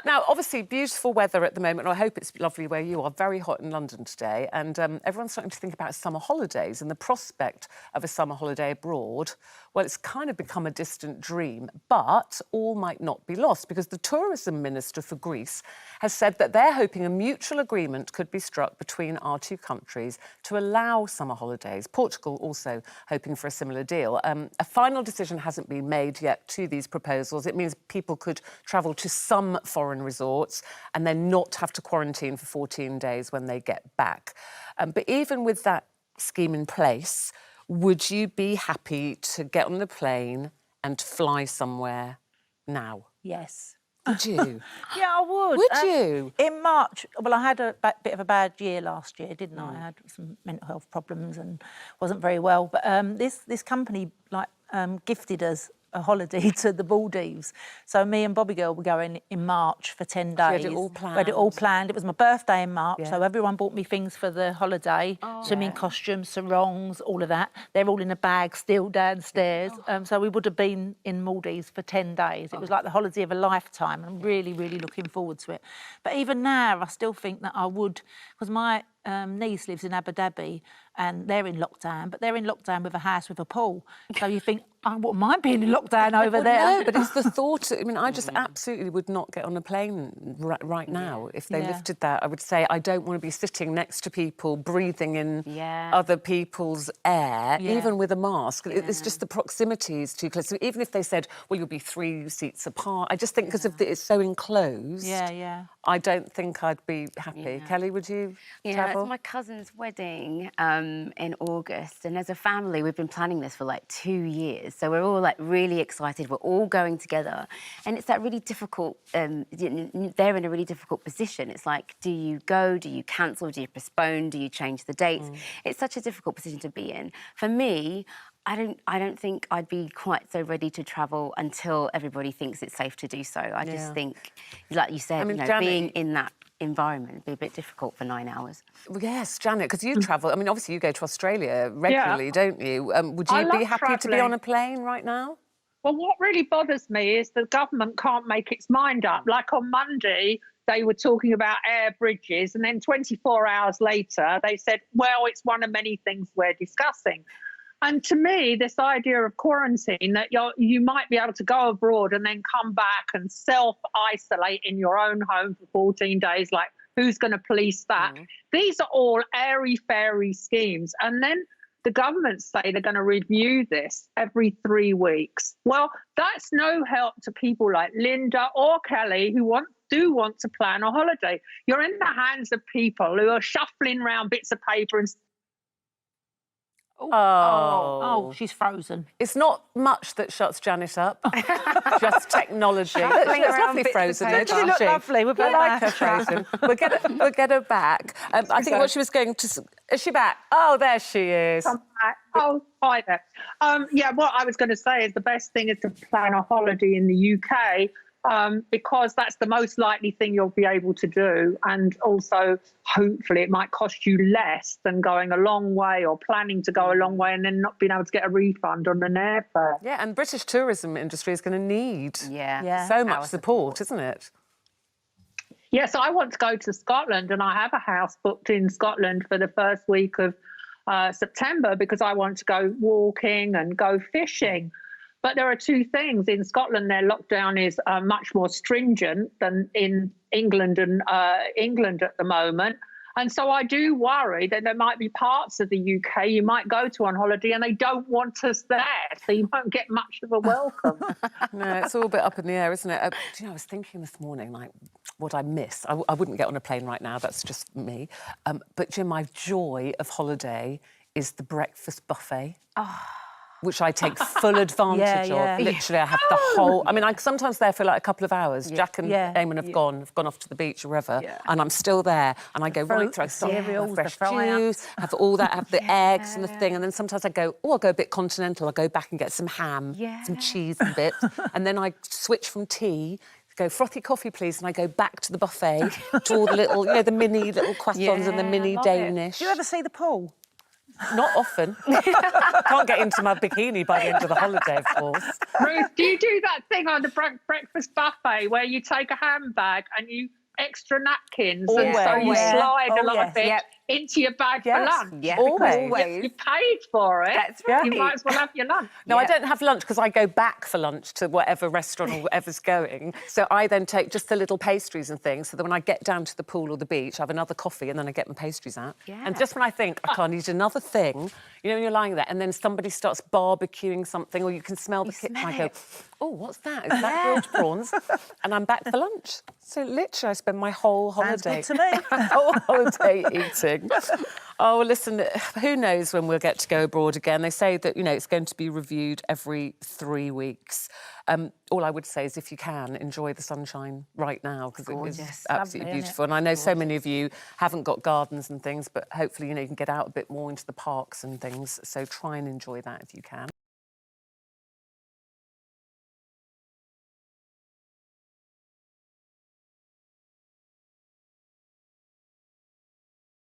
Now, obviously, beautiful weather at the moment. I hope it's lovely where you are. Very hot in London today. And everyone's starting to think about summer holidays and the prospect of a summer holiday abroad. Well, it's kind of become a distant dream, but all might not be lost because the tourism minister for Greece has said that they're hoping a mutual agreement could be struck between our two countries to allow summer holidays. Portugal also hoping for a similar deal. A final decision hasn't been made yet to these proposals. It means people could travel to some foreign resorts and then not have to quarantine for 14 days when they get back. But even with that scheme in place, would you be happy to get on the plane and fly somewhere now? Yes. Would you? Yeah, I would. Would you? In March, well, I had a bit of a bad year last year, didn't I? I had some mental health problems and wasn't very well. But this company gifted us a holiday to the Maldives. So me and Bobby Girl were going in March for 10 days. You had it all planned? We had it all planned. It was my birthday in March, Yeah. so everyone bought me things for the holiday, swimming costumes, sarongs, all of that. They're all in a bag still downstairs. So we would have been in Maldives for 10 days. It was like the holiday of a lifetime. I'm really, really looking forward to it. But even now, I still think that I would, because my niece lives in Abu Dhabi and they're in lockdown, but they're in lockdown with a house with a pool. So you think, I wouldn't mind being in lockdown over there. No, but it's the thought. I mean, I just absolutely would not get on a plane right now. If they lifted that, I would say I don't want to be sitting next to people, breathing in other people's air, even with a mask. It's just the proximity is too close. So even if they said, well, you'll be 3 seats apart, I just think because it's so enclosed, I don't think I'd be happy. Kelly, would you travel? It's my cousin's wedding in August, and as a family, we've been planning this for like 2 years. So we're all like really excited. We're all going together, and it's that really difficult. They're in a really difficult position. It's like, do you go? Do you cancel? Do you postpone? Do you change the dates? It's such a difficult position to be in. For me, I don't think I'd be quite so ready to travel until everybody thinks it's safe to do so. I just think, like you said, Janet, being in that environment would be a bit difficult for 9 hours. Well, yes, Janet, because you travel. I mean, obviously you go to Australia regularly, don't you? Would you be happy to be on a plane right now? Well, what really bothers me is the government can't make its mind up. Like on Monday, they were talking about air bridges, and then 24 hours later, they said, well, it's one of many things we're discussing. And to me, this idea of quarantine, that you might be able to go abroad and then come back and self-isolate in your own home for 14 days, like who's going to police that? These are all airy-fairy schemes. And then the governments say they're going to review this every 3 weeks. Well, that's no help to people like Linda or Kelly who do want to plan a holiday. You're in the hands of people who are shuffling around bits of paper and... Oh, she's frozen. It's not much that shuts Janet up, just technology. She's lovely frozen, though, She looks lovely. We'll like her frozen. We'll get her back. I think what she was going to... Is she back? Oh, there she is. I'm back. Oh, hi there. What I was going to say is the best thing is to plan a holiday in the UK, because that's the most likely thing you'll be able to do. And also, hopefully, it might cost you less than going a long way or planning to go a long way and then not being able to get a refund on an airfare. Yeah, and British tourism industry is going to need so much support, isn't it? Yes, I want to go to Scotland, and I have a house booked in Scotland for the first week of September because I want to go walking and go fishing. But there are two things. In Scotland, their lockdown is much more stringent than in England and England at the moment. And so I do worry that there might be parts of the UK you might go to on holiday and they don't want us there, so you won't get much of a welcome. No, it's all a bit up in the air, isn't it? I was thinking this morning, like, what I miss. I wouldn't get on a plane right now, that's just me. But, Jim, my joy of holiday is the breakfast buffet. Which I take full advantage of. Literally, I have the whole... I mean, I'm sometimes there for like a couple of hours. Jack and Eamon have gone off to the beach or wherever, and I'm still there, and I go right through. I cereals, fresh juice, have all that, have the eggs and the thing, and then sometimes I go, I'll go a bit continental. I'll go back and get some ham, some cheese and bits, and then I switch from tea, go frothy coffee, please, and I go back to the buffet to all the little, the mini little croissants and the mini Danish. Do you ever see the pool? Not often. Can't get into my bikini by the end of the holiday, of course. Ruth, do you do that thing on the breakfast buffet where you take a handbag and you extra napkins and so you Always. slide Oh, a lot of it Yep. into your bag for Yes. lunch? Yeah, Always. You paid for it. That's right. You might as well have your lunch. No, I Yeah. don't have lunch because I go back for lunch to whatever restaurant or whatever's going. So I then take just the little pastries and things so that when I get down to the pool or the beach, I have another coffee and then I get my pastries out. Yeah. And just when I think, I can't eat another thing, you know, when you're lying there and then somebody starts barbecuing something or you can smell the kitchen, smell I go, it. oh, what's that? Is that grilled prawns? And I'm back for lunch. So literally I spend my whole Sounds holiday... good to me. whole holiday eating. Oh, listen, who knows when we'll get to go abroad again? They say that, you know, it's going to be reviewed every 3 weeks. All I would say is if you can, enjoy the sunshine right now because it is Gorgeous. absolutely Lovely, isn't it? beautiful. And I know so many of you haven't got gardens and things, but hopefully, you know, you can get out a bit more into the parks and things. So try and enjoy that if you can.